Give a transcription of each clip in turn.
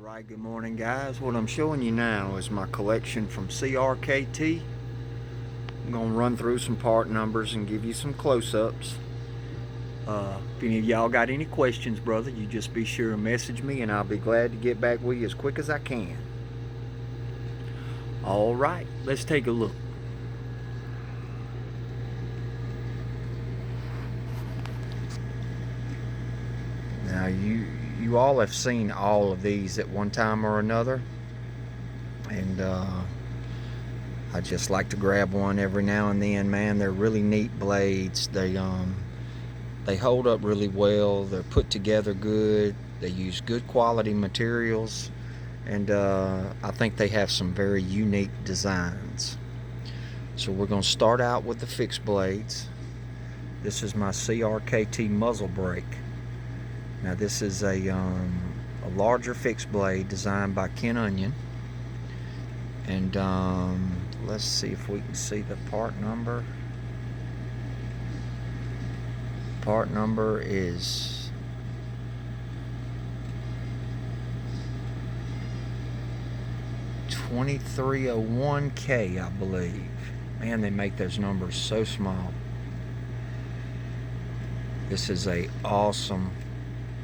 Alright, good morning guys. What I'm showing you now is my collection from crkt. I'm going to run through some part numbers and give you some close-ups. If any of y'all got any questions, brother, you just be sure to message me and I'll be glad to get back with you as quick as I can. Alright, let's take a look. Now you all have seen all of these at one time or another, and I just like to grab one every now and then. Man, they're really neat blades. They hold up really well. They're put together good. They use good quality materials, and I think they have some very unique designs. So we're going to start out with the fixed blades. This is my crkt muzzle brake. Now this is a larger fixed blade designed by Ken Onion, and let's see if we can see the part number. Part number is 2301K, I believe. Man, they make those numbers so small. This is a awesome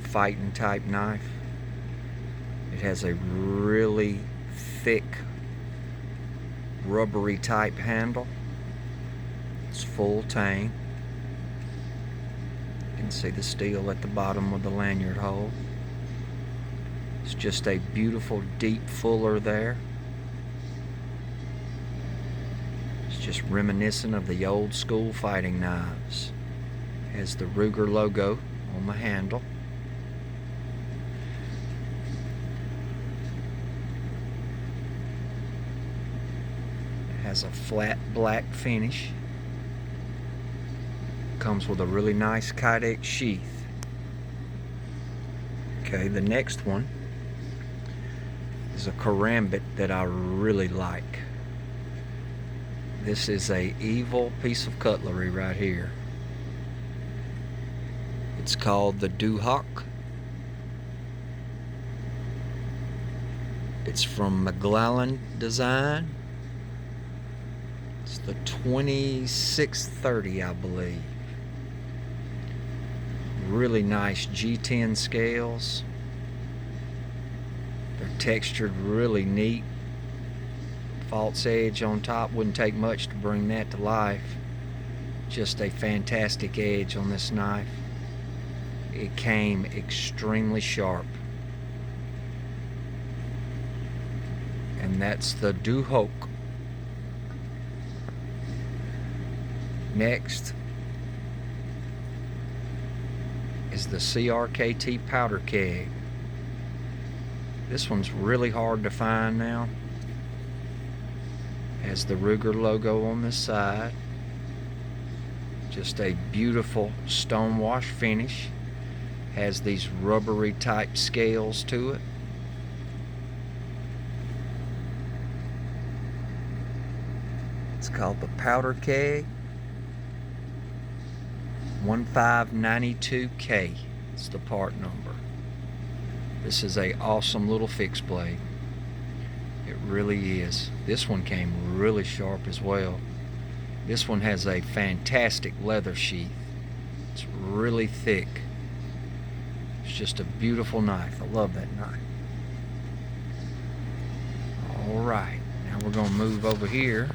fighting type knife. It has a really thick rubbery type handle. It's full tang. You can see the steel at the bottom of the lanyard hole. It's just a beautiful deep fuller there. It's just reminiscent of the old school fighting knives. It has the Ruger logo on the handle. Has a flat black finish. Comes with a really nice kydex sheath. Okay, the next one is a karambit that I really like. This is a evil piece of cutlery right here. It's called the Duhawk. It's from McGlallen Design. It's the 2630, I believe. Really nice G10 scales. They're textured really neat. False edge on top, wouldn't take much to bring that to life. Just a fantastic edge on this knife. It came extremely sharp. And that's the Duhawk. Next is the crkt powder keg. This one's really hard to find now. Has the Ruger logo on this side. Just a beautiful stonewash finish. Has these rubbery type scales to it. It's called the powder keg. 1592K. It's the part number. This is a awesome little fixed blade. It really is. This one came really sharp as well. This one has a fantastic leather sheath. It's really thick. It's just a beautiful knife. I love that knife. Alright, now we're going to move over here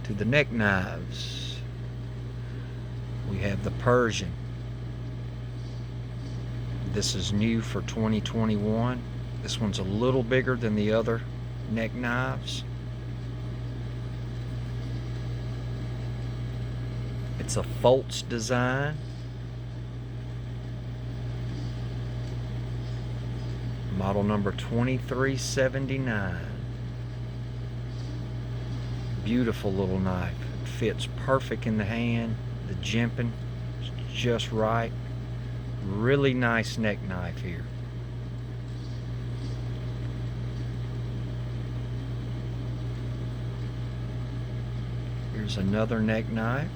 to the neck knives. We have the Persian. This is new for 2021. This one's a little bigger than the other neck knives. It's a Foltz design. Model number 2379. Beautiful little knife. It fits perfect in the hand. The jimping is just right. Really nice neck knife here. Here's another neck knife.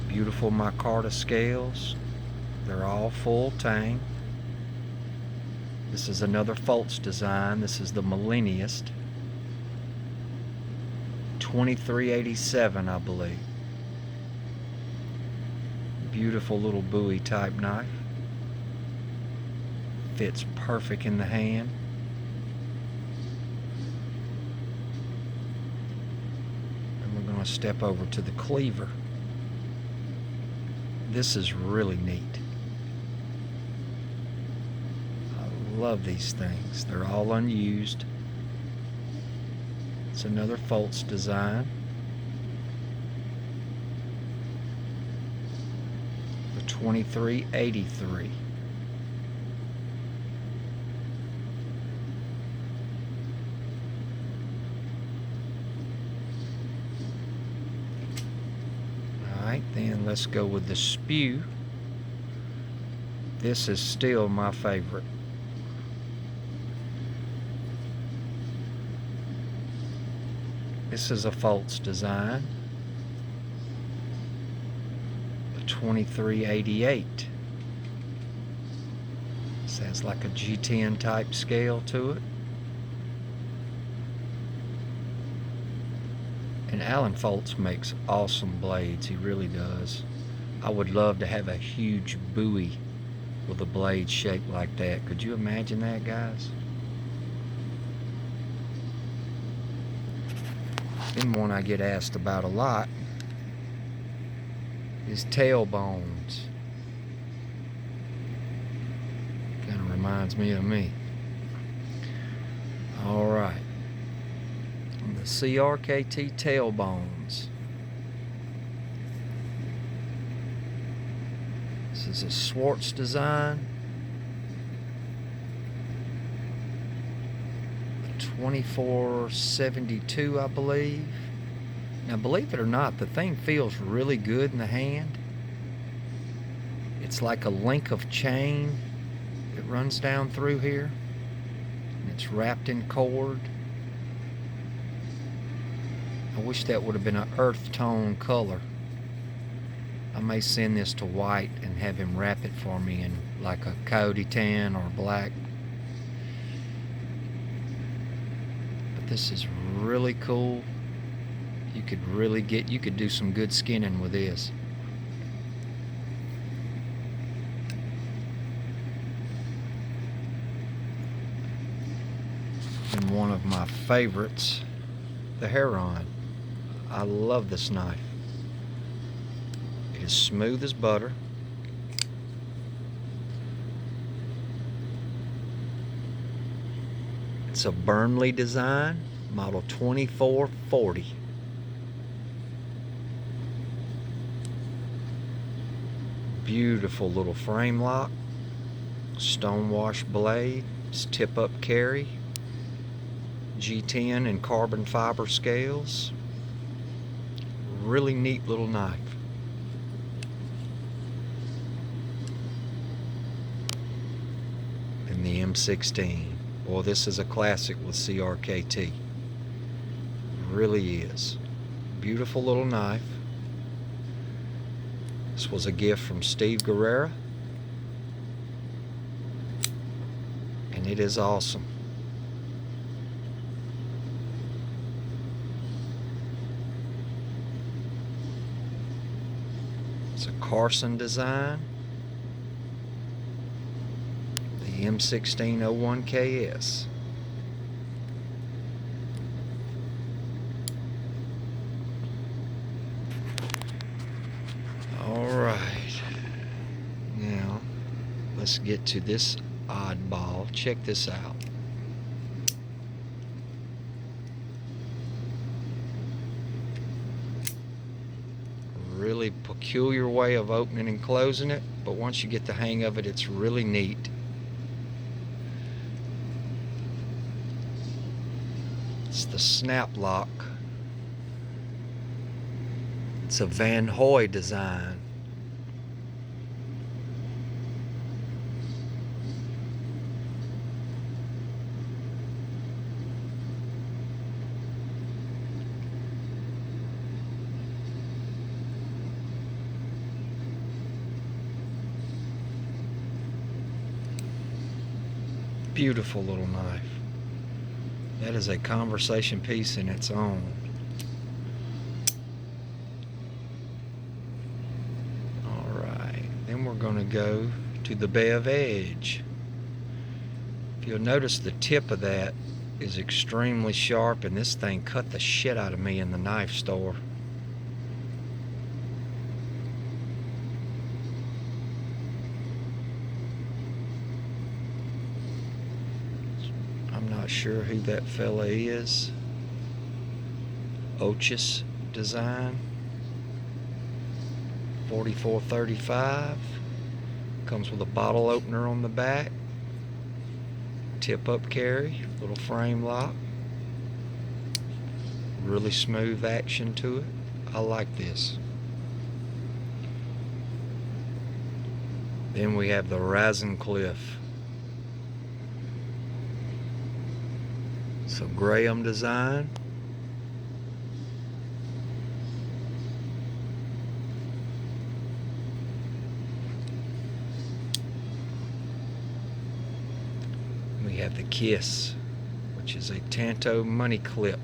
Beautiful micarta scales. They're all full tang. This is another Fultz design. This is the Millennialist. 2387, I believe. Beautiful little Bowie type knife. Fits perfect in the hand. And we're going to step over to the cleaver. This is really neat. I love these things. They're all unused. It's another Fultz design. The 2383. Alright, then let's go with the Spew. This is still my favorite. This is a Fultz design. The 2388. This has like a G10 type scale to it. And Alan Fultz makes awesome blades. He really does. I would love to have a huge Bowie with a blade shaped like that. Could you imagine that, guys? Then one I get asked about a lot is tailbones. Kind of reminds me of me. Alright. The crkt tailbones. This is a Schwartz design. 2472, I believe. Now, believe it or not, the thing feels really good in the hand. It's like a link of chain that runs down through here, and it's wrapped in cord. I wish that would have been an earth tone color. I may send this to White and have him wrap it for me in like a coyote tan or black. This is really cool. You could do some good skinning with this. And one of my favorites, the Heron. I love this knife. It is smooth as butter. It's a Burnley design, model 2440. Beautiful little frame lock, stonewash blade, it's tip up carry, G10 and carbon fiber scales. Really neat little knife. And the M16. Well, this is a classic with crkt. Really is. Beautiful little knife. This was a gift from Steve Guerrera. And it is awesome. It's a Carson design. The M1601KS. Alright. Now, let's get to this oddball. Check this out. Really peculiar way of opening and closing it, but once you get the hang of it, it's really neat. It's the snap lock. It's a Van Hoy design. Beautiful little knife. That is a conversation piece in its own. Alright, then we're going to go to the bev edge. If you'll notice, the tip of that is extremely sharp, and this thing cut the shit out of me in the knife store. I'm not sure who that fella is. Ochus design. 4435. Comes with a bottle opener on the back. Tip up carry. Little frame lock. Really smooth action to it. I like this. Then we have the Rising Cliff. So Graham design. We have the Kiss, which is a Tanto money clip.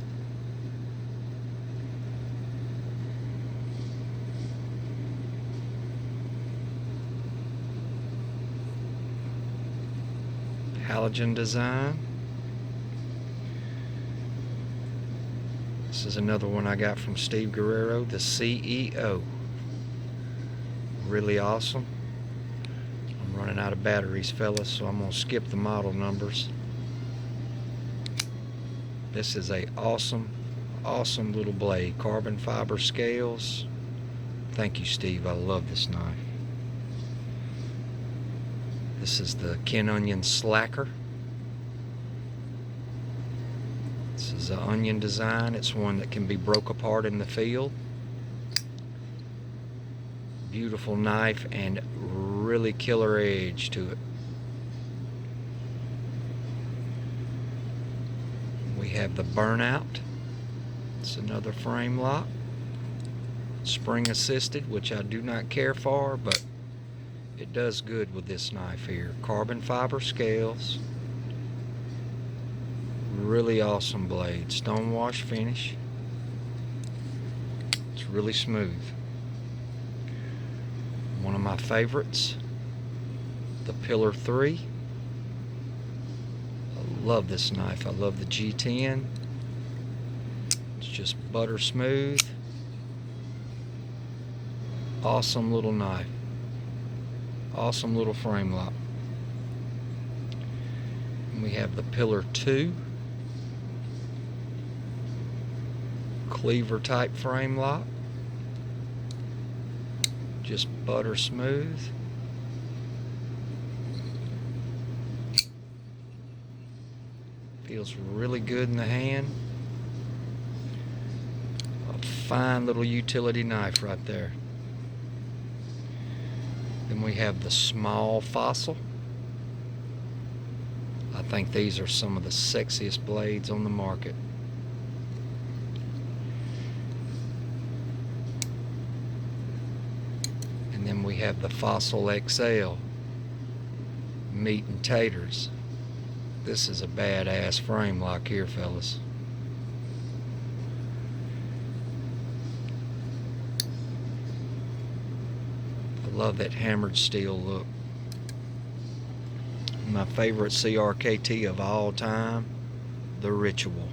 Halogen design. This is another one I got from Steve Guerrero, the CEO. Really awesome. I'm running out of batteries, fellas, so I'm going to skip the model numbers. This is a awesome little blade. Carbon fiber scales. Thank you, Steve. I love this knife. This is the Ken Onion Slacker. This is an onion design. It's one that can be broke apart in the field. Beautiful knife and really killer edge to it. We have the Burnout. It's another frame lock. Spring assisted, which I do not care for, but it does good with this knife here. Carbon fiber scales. Really awesome blade. Stonewash finish. It's really smooth. One of my favorites, the Pillar 3. I love this knife. I love the G10. It's just butter smooth. Awesome little knife. Awesome little frame lock. And we have the Pillar 2. Cleaver type frame lock. Just butter smooth. Feels really good in the hand. A fine little utility knife right there. Then we have the Small Fossil. I think these are some of the sexiest blades on the market. And then we have the Fossil XL. Meat and taters. This is a badass frame lock here, fellas. I love that hammered steel look. My favorite CRKT of all time, the Ritual.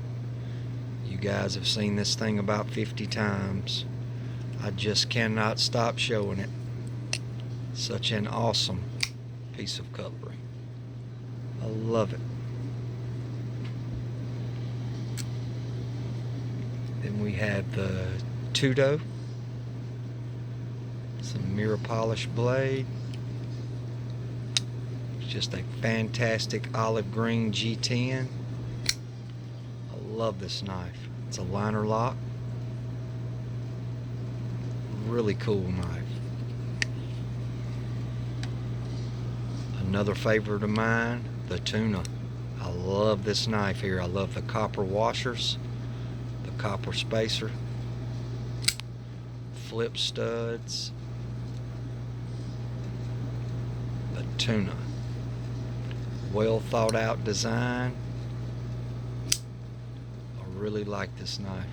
You guys have seen this thing about 50 times. I just cannot stop showing it. Such an awesome piece of cutlery. I love it. Then we have the Tudo. Some mirror polish blade. It's just a fantastic olive green G10. I love this knife. It's a liner lock. Really cool knife. Another favorite of mine, the Tuna. I love this knife here. I love the copper washers, the copper spacer, flip studs, the Tuna. Well thought out design. I really like this knife.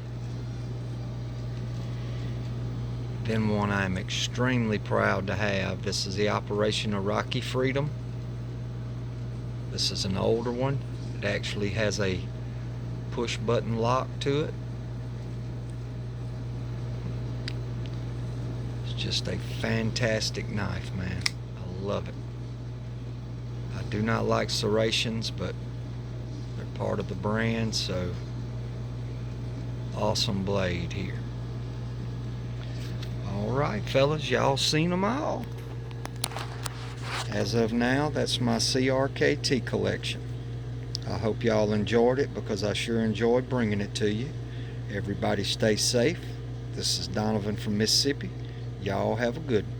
Then one I'm extremely proud to have. This is the Operation Iraqi Freedom. This is an older one. It actually has a push button lock to it. It's just a fantastic knife, man. I love it. I do not like serrations, but they're part of the brand, so awesome blade here. Alright fellas, y'all seen them all. As of now, that's my crkt collection. I hope y'all enjoyed it, because I sure enjoyed bringing it to you. Everybody stay safe. This is Donovan from Mississippi. Y'all have a good one.